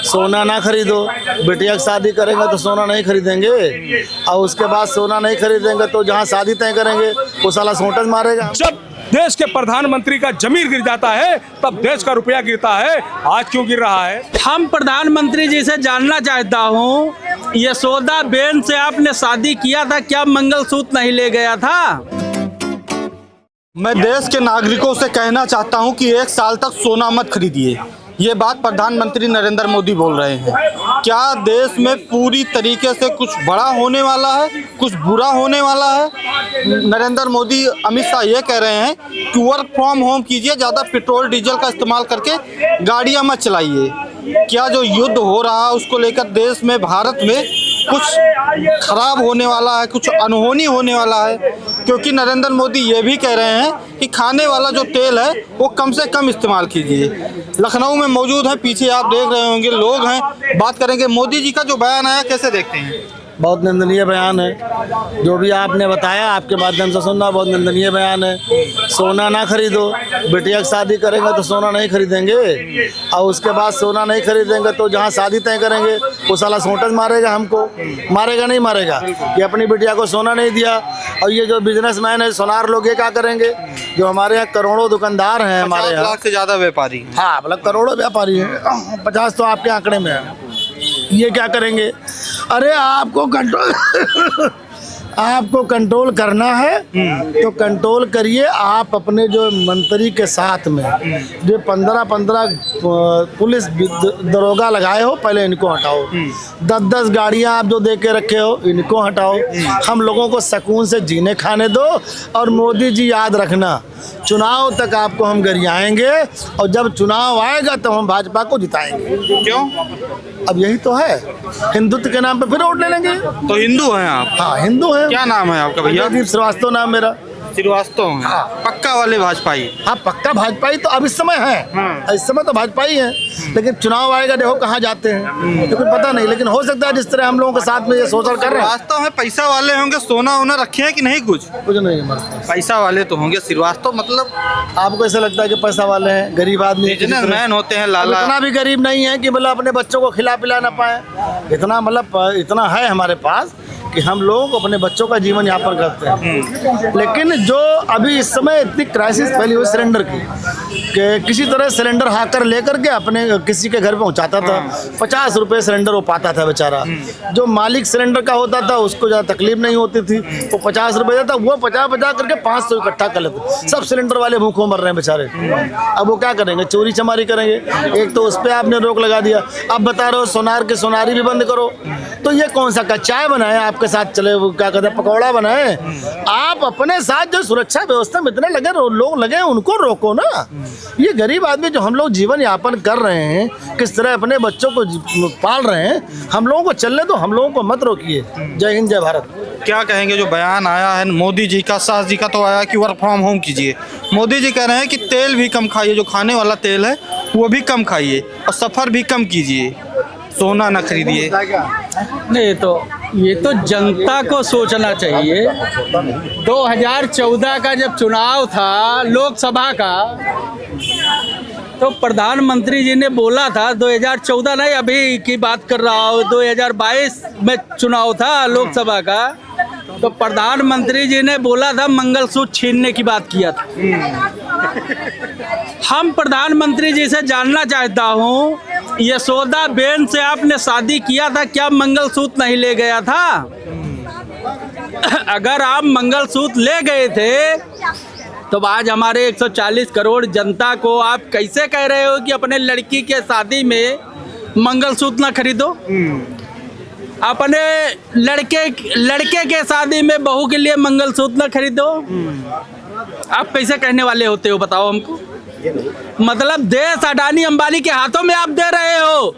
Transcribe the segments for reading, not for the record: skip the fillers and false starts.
सोना ना खरीदो। बिटिया की शादी करेंगे तो सोना नहीं खरीदेंगे, और उसके बाद सोना नहीं खरीदेंगे तो जहाँ शादी तय करेंगे वो साला सोटस मारेगा। जब देश के प्रधानमंत्री का जमीर गिर जाता है तब देश का रुपया गिरता है। आज क्यों गिर रहा है? हम प्रधानमंत्री जी से जानना चाहता हूँ, यशोदा बेन से आपने शादी किया था, क्या मंगलसूत्र नहीं ले गया था? मैं देश के नागरिकों से कहना चाहता हूं कि 1 साल तक सोना मत खरीदिए। ये बात प्रधानमंत्री नरेंद्र मोदी बोल रहे हैं। क्या देश में पूरी तरीके से कुछ बड़ा होने वाला है, कुछ बुरा होने वाला है? नरेंद्र मोदी, अमित शाह ये कह रहे हैं कि वर्क फ्रॉम होम कीजिए, ज़्यादा पेट्रोल डीजल का इस्तेमाल करके गाड़ियां मत चलाइए। क्या जो युद्ध हो रहा है उसको लेकर देश में, भारत में कुछ खराब होने वाला है, कुछ अनहोनी होने वाला है? क्योंकि नरेंद्र मोदी ये भी कह रहे हैं कि खाने वाला जो तेल है वो कम से कम इस्तेमाल कीजिए। लखनऊ में मौजूद है, पीछे आप देख रहे होंगे लोग हैं। बात करेंगे मोदी जी का जो बयान आया, कैसे देखते हैं? बहुत निंदनीय बयान है। जो भी आपने बताया आपके माध्यम से सुनना, बहुत निंदनीय बयान है। सोना ना खरीदो। बिटिया की शादी करेंगे तो सोना नहीं खरीदेंगे, और उसके बाद सोना नहीं खरीदेंगे तो जहाँ शादी तय करेंगे वो साला सोटस मारेगा हमको। मारेगा नहीं मारेगा? कि अपनी बिटिया को सोना नहीं दिया। और ये जो बिजनेसमैन है, सोनार लोग, ये क्या करेंगे? जो हमारे यहाँ करोड़ों दुकानदार हैं, हमारे 50 लाख से ज़्यादा व्यापारी। हाँ, मतलब करोड़ों व्यापारी हैं। 50 तो आपके आंकड़े में है। ये क्या करेंगे? अरे आपको कंट्रोल करना है तो कंट्रोल करिए। आप अपने जो मंत्री के साथ में जो 15 पुलिस दरोगा लगाए हो, पहले इनको हटाओ। 10 गाड़ियां आप जो दे के रखे हो, इनको हटाओ। हम लोगों को सुकून से जीने खाने दो। और मोदी जी, याद रखना, चुनाव तक आपको हम गरियाएंगे, और जब चुनाव आएगा तब हम भाजपा को जिताएंगे। क्यों? अब यही तो है, हिंदुत्व के नाम पे फिर वोट ले लेंगे। तो हिंदू हैं आप? हाँ, हिंदू हैं। क्या नाम है आपका भैया? प्रदीप श्रीवास्तव नाम मेरा। श्रीवास्तव हैं? हाँ। पक्का वाले भाजपाई? हाँ, पक्का भाजपाई तो अब इस समय है। इस समय तो भाजपा ही है, लेकिन चुनाव आएगा, देखो कहाँ जाते हैं, तो कुछ पता नहीं। लेकिन हो सकता है जिस तरह हम लोगों के साथ में ये शोषण कर रहे हैं। वास्तव में पैसा वाले होंगे, सोना वोना रखे हैं कि नहीं? कुछ नहीं है। पैसा वाले तो होंगे। श्रीवास्तव मतलब आपको ऐसा लगता है कि पैसा वाले हैं? गरीब आदमी बिजनेसमैन होते हैं लाला। इतना भी गरीब नहीं है कि मतलब अपने बच्चों को खिला पिला ना पाए। इतना मतलब इतना है हमारे पास कि हम लोग अपने बच्चों का जीवन यापन करते हैं। लेकिन जो अभी इस समय इतनी क्राइसिस फैली हुई सिलेंडर की, कि किसी तरह सिलेंडर हाकर लेकर के अपने किसी के घर पहुंचाता था। 50 रुपये सिलेंडर वो पाता था बेचारा। जो मालिक सिलेंडर का होता था उसको ज़्यादा तकलीफ नहीं होती थी, वो 50 रुपये देता, वो 50 करके 500 इकट्ठा कर लेते। सब सिलेंडर वाले भूखों मर रहे हैं बेचारे। अब वो क्या करेंगे? चोरी चमारी करेंगे। एक तो उस पर आपने रोक लगा दिया। अब बता रहे हो सोनार के सोनारी भी बंद करो। तो ये कौन सा का चाय बनाए आपके साथ चले, वो क्या कहते हैं, पकौड़ा बनाए? आप अपने साथ जो सुरक्षा व्यवस्था में इतने लोग लगे उनको रोको ना। ये गरीब आदमी जो हम लोग जीवन यापन कर रहे हैं, किस तरह अपने बच्चों को पाल रहे हैं, हम लोगों को चलने दो, हम लोगों को मत रोकिए। जय हिंद, जय भारत। क्या कहेंगे जो बयान आया है मोदी जी का? शाह जी का तो आया कि वर्क फ्रॉम होम कीजिए। मोदी जी कह रहे हैं कि तेल भी कम खाइए, जो खाने वाला तेल है वो भी कम खाइए, और सफ़र भी कम कीजिए, सोना न खरीदिए। नहीं, तो ये तो जनता को सोचना चाहिए। 2014 का जब चुनाव था लोकसभा का, तो प्रधानमंत्री जी ने बोला था, 2014 नहीं, अभी की बात कर रहा हूँ, 2022 में चुनाव था लोकसभा का, तो प्रधानमंत्री जी ने बोला था मंगलसूत्र छीनने की बात किया था। हम प्रधानमंत्री जी से जानना चाहता हूँ, यशोदा बेन से आपने शादी किया था, क्या मंगलसूत्र नहीं ले गया था? अगर आप मंगलसूत्र ले गए थे तो आज हमारे 140 करोड़ जनता को आप कैसे कह रहे हो कि अपने लड़की के शादी में मंगलसूत्र ना खरीदो? अपने लड़के के शादी में बहू के लिए मंगलसूत्र ना खरीदो? आप कैसे कहने वाले होते हो, बताओ हमको? मतलब देश अडानी अंबानी के हाथों में आप दे रहे हो,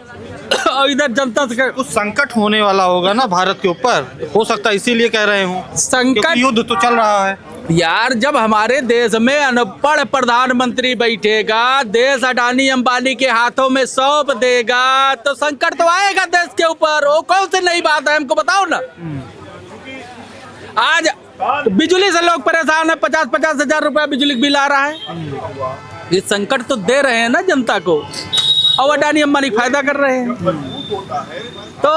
और इधर जनता से कुछ संकट होने वाला होगा ना भारत के ऊपर, हो सकता है इसीलिए कह रहे हूँ। संकट, युद्ध तो चल रहा है यार। जब हमारे देश में अनपढ़ प्रधानमंत्री बैठेगा, देश अडानी अंबानी के हाथों में सौंप देगा, तो संकट तो आएगा देश के ऊपर। वो कौन सी नई बात है, हमको बताओ ना। आज बिजली से लोग परेशान है, 50-50 हजार रुपया बिजली बिल आ रहा है। ये संकट तो दे रहे हैं ना जनता को। और अडानी अंबानी फायदा कर रहे हैं। तो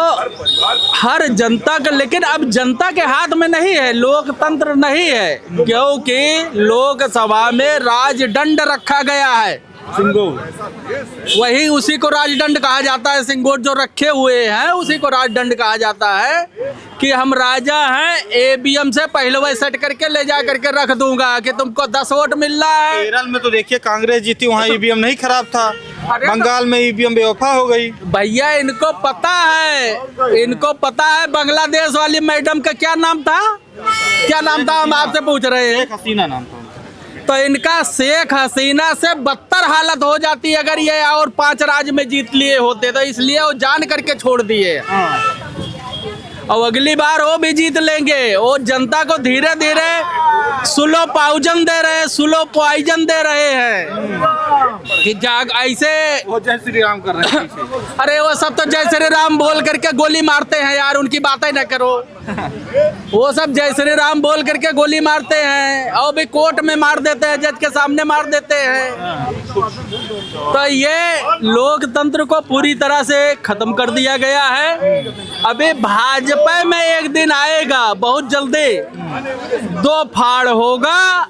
हर जनता का, लेकिन अब जनता के हाथ में नहीं है, लोकतंत्र नहीं है, क्योंकि लोकसभा में राजदंड रखा गया है। वही उसी को राजदंड कहा जाता है। सिंगोट जो रखे हुए हैं उसी को राजदंड कहा जाता है कि हम राजा हैं, ईवीएम से पहले वही सेट करके ले जा करके रख दूंगा कि तुमको 10 वोट मिल रहा है। केरल में तो देखिए कांग्रेस जीती, वहाँ ईवीएम नहीं खराब था। अरे बंगाल में ईवीएम बेवफा हो गई। भैया इनको पता है बांग्लादेश वाली मैडम का क्या नाम था, हम आपसे पूछ रहे हैं। हसीना नाम था। तो इनका शेख हसीना से बदतर हालत हो जाती अगर ये और 5 राज्य में जीत लिए होते, तो इसलिए वो जान करके छोड़ दिए। और अगली बार वो भी जीत लेंगे। वो जनता को धीरे धीरे स्लो पॉइजन दे रहे हैं कि जाग ऐसे वो जय श्री राम कर रहे हैं पीछे। अरे वो सब तो जय श्री राम बोल करके गोली मारते हैं यार, उनकी बातें न करो। वो सब जय श्री राम बोल करके गोली मारते हैं और भी कोर्ट में मार देते हैं, जज के सामने मार देते हैं। तो ये लोकतंत्र को पूरी तरह से खत्म कर दिया गया है। अभी भाजपा में एक दिन आएगा बहुत जल्दी, 2 फाड़ होगा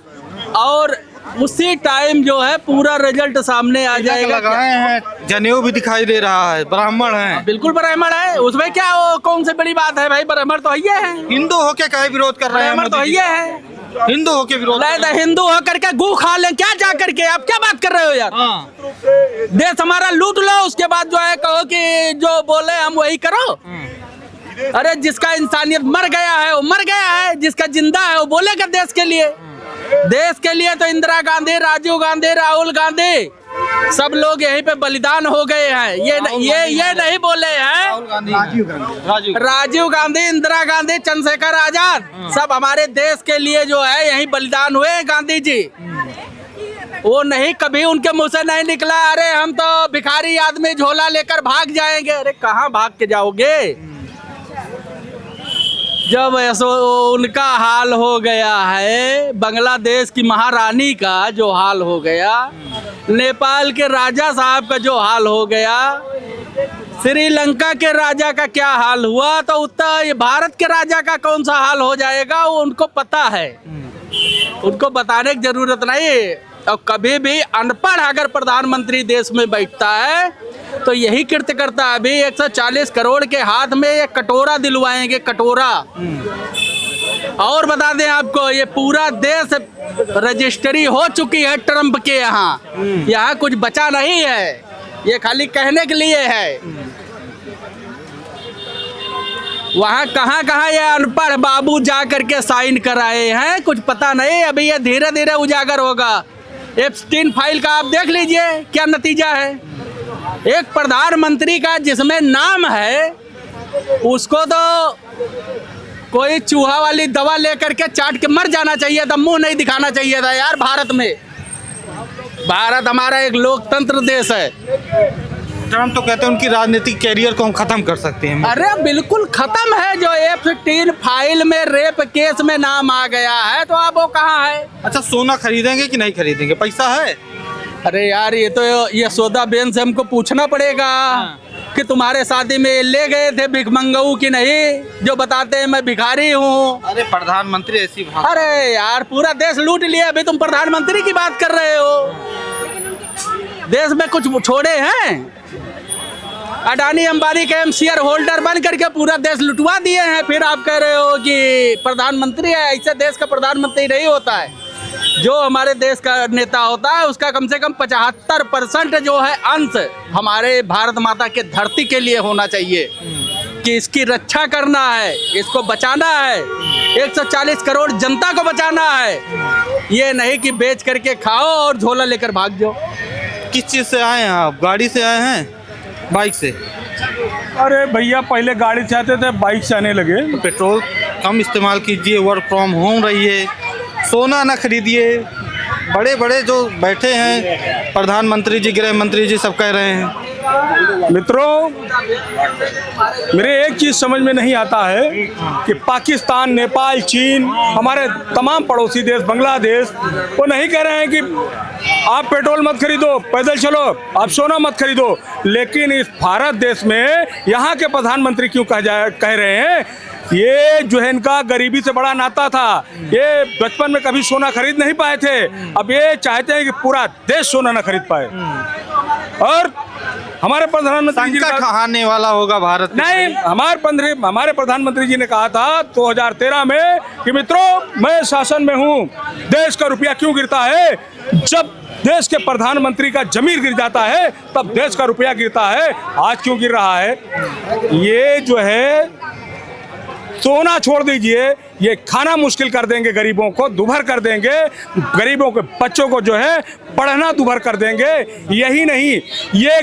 और उसी टाइम जो है पूरा रिजल्ट सामने आ जाएगा। लगाए हैं, जनेऊ भी दिखाई दे रहा है, ब्राह्मण हैं। बिल्कुल ब्राह्मण है, उसमें क्या वो कौन सी बड़ी बात है भाई, ब्राह्मण तो ये है। हिंदू होके क्या विरोध कर रहे हैं? ब्राह्मण तो ये है, हिंदू होके विरोध। हिंदू होकर के गू खा ले क्या जा करके, आप क्या बात कर रहे हो यार? देश हमारा लूट लो, उसके बाद जो है कहो कि जो बोले हम वही करो। अरे जिसका इंसानियत मर गया है वो मर गया है, जिसका जिंदा है वो बोलेगा देश के लिए। तो इंदिरा गांधी, राजीव गांधी, राहुल गांधी सब लोग यहीं पे बलिदान हो गए हैं। ये नहीं बोले हैं राजीव गांधी, इंदिरा गांधी, चंद्रशेखर आजाद सब हमारे देश के लिए जो है यहीं बलिदान हुए गांधी जी। वो नहीं कभी उनके मुंह से नहीं निकला अरे हम तो भिखारी आदमी झोला लेकर भाग जाएंगे। अरे कहाँ भाग के जाओगे? जब ऐसा उनका हाल हो गया है, बांग्लादेश की महारानी का जो हाल हो गया, नेपाल के राजा साहब का जो हाल हो गया, श्रीलंका के राजा का क्या हाल हुआ, तो उत्तर भारत के राजा का कौन सा हाल हो जाएगा वो उनको पता है। उनको बताने की जरूरत नहीं। और कभी भी अनपढ़ अगर प्रधानमंत्री देश में बैठता है तो यही कृत्य करता है। अभी 140 करोड़ के हाथ में ये कटोरा दिलवाएंगे, कटोरा। और बता दें आपको, ये पूरा देश रजिस्ट्री हो चुकी है ट्रंप के यहाँ कुछ बचा नहीं है, ये खाली कहने के लिए है। वहाँ कहाँ ये अनपढ़ बाबू जा करके साइन कराए हैं, कुछ पता नहीं। अभी ये धीरे धीरे उजागर होगा। एप्स्टीन फाइल का आप देख लीजिए क्या नतीजा है। एक प्रधानमंत्री का जिसमें नाम है उसको तो कोई चूहा वाली दवा लेकर के चाट के मर जाना चाहिए था, मुंह नहीं दिखाना चाहिए था यार। भारत हमारा एक लोकतंत्र देश है। ट्रम्प तो कहते हैं उनकी राजनीतिक कैरियर को हम खत्म कर सकते हैं। अरे बिल्कुल खत्म है। जो एप्स्टीन फाइल में रेप केस में नाम आ गया है तो अब वो कहाँ है? अच्छा, सोना खरीदेंगे कि नहीं खरीदेंगे? पैसा है? अरे यार ये सौदा बेन से हमको पूछना पड़ेगा कि तुम्हारे शादी में ले गए थे भिखमंगाऊ की नहीं, जो बताते हैं मैं भिखारी हूँ। अरे प्रधानमंत्री ऐसी बात। अरे यार पूरा देश लूट लिया, अभी तुम प्रधानमंत्री की बात कर रहे हो। देश में कुछ छोड़े हैं? अडानी अंबानी के शेयर होल्डर बन करके पूरा देश लुटवा दिए हैं, फिर आप कह रहे हो कि प्रधानमंत्री है। ऐसे देश का प्रधानमंत्री नहीं होता है। जो हमारे देश का नेता होता है उसका कम से कम 75% जो है अंश हमारे भारत माता के धरती के लिए होना चाहिए कि इसकी रक्षा करना है, इसको बचाना है, 140 करोड़ जनता को बचाना है। ये नहीं कि बेच करके खाओ और झोला लेकर भाग जाओ। किस चीज़ से आए हैं आप? गाड़ी से आए हैं, बाइक से? अरे भैया पहले गाड़ी से आते थे, बाइक से आने लगे। तो पेट्रोल कम इस्तेमाल कीजिए, वर्क फ्रॉम होम रहिए, सोना ना खरीदिए। बड़े बड़े जो बैठे हैं प्रधानमंत्री जी, गृह मंत्री जी सब कह रहे हैं मित्रों, मेरे एक चीज समझ में नहीं आता है कि पाकिस्तान, नेपाल, चीन, हमारे तमाम पड़ोसी देश, बांग्लादेश, वो नहीं कह रहे हैं कि आप पेट्रोल मत खरीदो, पैदल चलो, आप सोना मत खरीदो, लेकिन इस भारत देश में यहाँ के प्रधानमंत्री क्यों कह रहे हैं ये जो है इनका गरीबी से बड़ा नाता था, ये बचपन में कभी सोना खरीद नहीं पाए थे, अब ये चाहते हैं कि पूरा देश सोना ना खरीद पाए। और हमारे प्रधानमंत्री जी संकट आने वाला होगा भारत में। नहीं, हमारे प्रधानमंत्री जी ने कहा था 2013 में कि मित्रों मैं शासन में हूँ, देश का रुपया क्यों गिरता है, जब देश के प्रधानमंत्री का जमीर गिर जाता है तब देश का रुपया गिरता है। आज क्यों गिर रहा है? ये जो है सोना छोड़ दीजिए, ये खाना मुश्किल कर देंगे, गरीबों को दुभर कर देंगे, गरीबों के बच्चों को जो है पढ़ना दुभर कर देंगे। यही नहीं, ये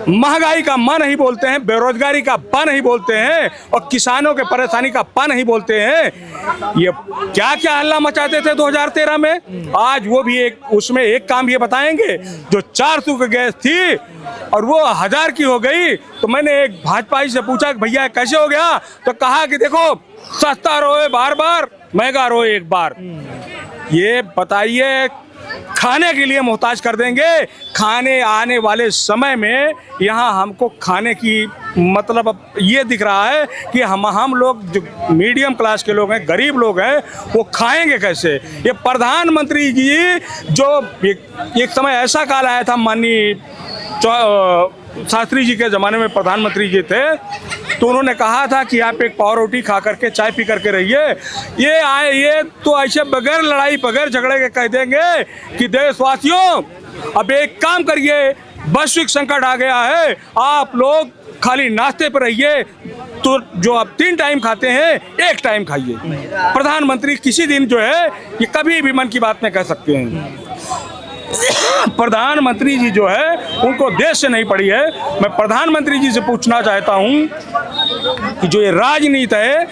महंगाई का मां नहीं बोलते हैं, बेरोजगारी का बा नहीं बोलते हैं, और किसानों के परेशानी का पा नहीं बोलते हैं। ये क्या क्या हल्ला मचाते थे 2013 में, आज वो भी उसमें एक काम ये बताएंगे, जो 400 की गैस थी और वो 1000 की हो गई। तो मैंने एक भाजपाई से पूछा कि भैया कैसे हो गया, तो कहा कि देखो सस्ता रोए बार बार, महंगा रोए एक बार। ये बताइए, खाने के लिए मोहताज कर देंगे। खाने आने वाले समय में यहाँ हमको खाने की मतलब अब ये दिख रहा है कि हम लोग जो मीडियम क्लास के लोग हैं, गरीब लोग हैं, वो खाएंगे कैसे? ये प्रधानमंत्री जी जो एक समय ऐसा काल आया था, माननीय शास्त्री जी के ज़माने में प्रधानमंत्री जी थे, तो उन्होंने कहा था कि आप एक पाव रोटी खा करके चाय पी करके रहिए। ये तो ऐसे बगैर लड़ाई बगैर झगड़े के कह देंगे कि देशवासियों अब एक काम करिए, वैश्विक संकट आ गया है, आप लोग खाली नाश्ते पर रहिए, तो जो आप 3 टाइम खाते हैं 1 टाइम खाइए। प्रधानमंत्री किसी दिन जो है ये कभी भी मन की बात में कह सकते हैं। प्रधानमंत्री जी जो है उनको देश से नहीं पड़ी है। मैं प्रधानमंत्री जी से पूछना चाहता हूं कि जो ये राजनीति है,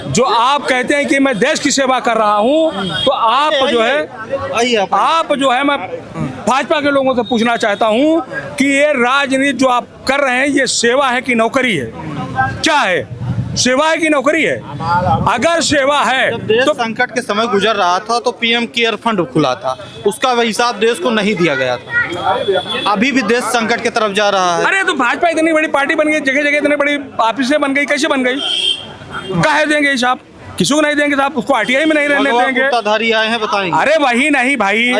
जो आप कहते हैं कि मैं देश की सेवा कर रहा हूं, तो आप जो है मैं भाजपा के लोगों से पूछना चाहता हूं कि ये राजनीति जो आप कर रहे हैं ये सेवा है कि नौकरी है? क्या है, सेवा है कि नौकरी है? अगर सेवा है तो संकट के समय गुजर रहा था तो पीएम केयर फंड खुला था, उसका हिसाब देश को नहीं दिया गया था। अभी भी देश संकट की तरफ जा रहा है। अरे तो भाजपा इतनी बड़ी पार्टी बन गई, जगह जगह इतनी बड़ी ऑफिसें बन गई, कैसे बन गई? काहे देंगे हिसाब? किसी को नहीं देंगे साहब, उसको आरटीआई में नहीं रहने देंगे। आए हैं बताएंगे। अरे वही नहीं भाई,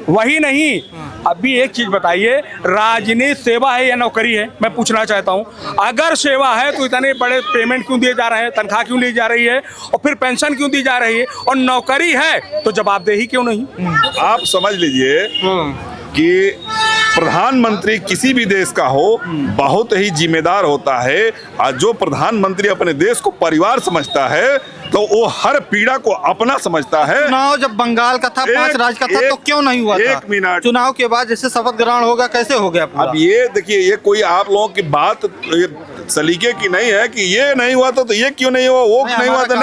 वही नहीं। अभी एक चीज बताइए, राजनीति सेवा है या नौकरी है? मैं पूछना चाहता हूँ। अगर सेवा है तो इतने बड़े पेमेंट क्यों दिए जा रहे हैं, तनख्वाह क्यों ली जा रही है, और फिर पेंशन क्यों दी जा रही है? और नौकरी है तो जवाबदेही क्यों नहीं? आप समझ लीजिए कि प्रधानमंत्री किसी भी देश का हो बहुत ही जिम्मेदार होता है, और जो प्रधानमंत्री अपने देश को परिवार समझता है तो वो हर पीड़ा को अपना समझता है। चुनाव जब बंगाल का था, 5 राज्य का था, तो क्यों नहीं हुआ था? 1 मिनट। चुनाव के बाद जैसे शपथ ग्रहण होगा, कैसे हो गया पूरा? अब ये देखिए, ये कोई आप लोगों की बात सलीके की नहीं है कि ये नहीं हुआ तो ये क्यों नहीं हुआ, वो नहीं हुआ तो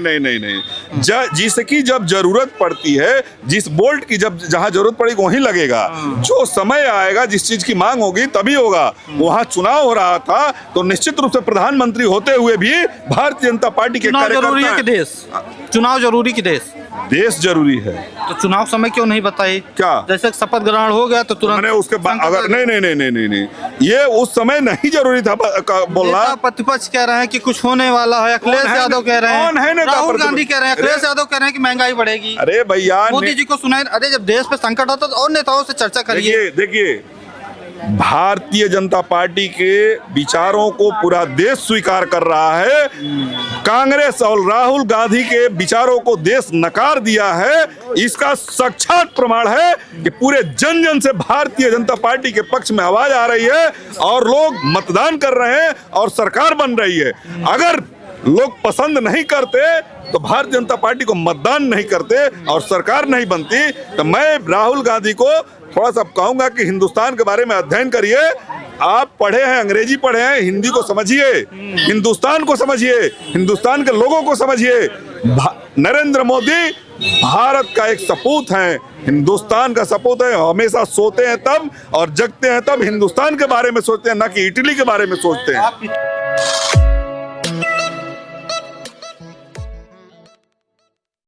नहीं जिसकी जब जरूरत पड़ती है, जिस बोल्ट की जब जहाँ जरूरत पड़ेगी वहीं लगेगा। जो समय आएगा, जिस चीज की मांग होगी तभी होगा। वहाँ चुनाव हो रहा था तो निश्चित रूप से प्रधानमंत्री होते हुए भी भारतीय जनता पार्टी के जरूरी है कि देश, चुनाव जरूरी कि देश जरूरी है, तो चुनाव समय क्यों नहीं बताए? क्या जैसे शपथ ग्रहण हो गया तो तुरंत उसके बाद अगर नहीं, ये उस समय नहीं जरूरी था बोलना। प्रतिपक्ष कह रहे हैं कि कुछ होने वाला है, अखिलेश यादव कह रहे हैं, राहुल गांधी कह रहे हैं, अखिलेश यादव कह रहे हैं कि महंगाई बढ़ेगी। अरे भैया, मोदी जी को सुनाए। अरे जब देश पे संकट होता तो और नेताओं से चर्चा करिए। देखिए, भारतीय जनता पार्टी के विचारों को पूरा देश स्वीकार कर रहा है। कांग्रेस और राहुल गांधी के विचारों को देश नकार दिया है। इसका साक्षात प्रमाण है कि पूरे जन जन से भारतीय जनता पार्टी के पक्ष में आवाज आ रही है और लोग मतदान कर रहे हैं और सरकार बन रही है। अगर लोग पसंद नहीं करते तो भारतीय जनता पार्टी को मतदान नहीं करते और सरकार नहीं बनती। तो मैं राहुल गांधी को थोड़ा सा कहूंगा कि हिंदुस्तान के बारे में अध्ययन करिए। आप पढ़े हैं, अंग्रेजी पढ़े हैं, हिंदी को समझिए, हिंदुस्तान को समझिए, हिंदुस्तान के लोगों को समझिए। नरेंद्र मोदी भारत का एक सपूत हैं, हिंदुस्तान का सपूत है। हमेशा सोते हैं तब और जगते हैं तब हिंदुस्तान के बारे में सोचते हैं, ना कि इटली के बारे में सोचते हैं।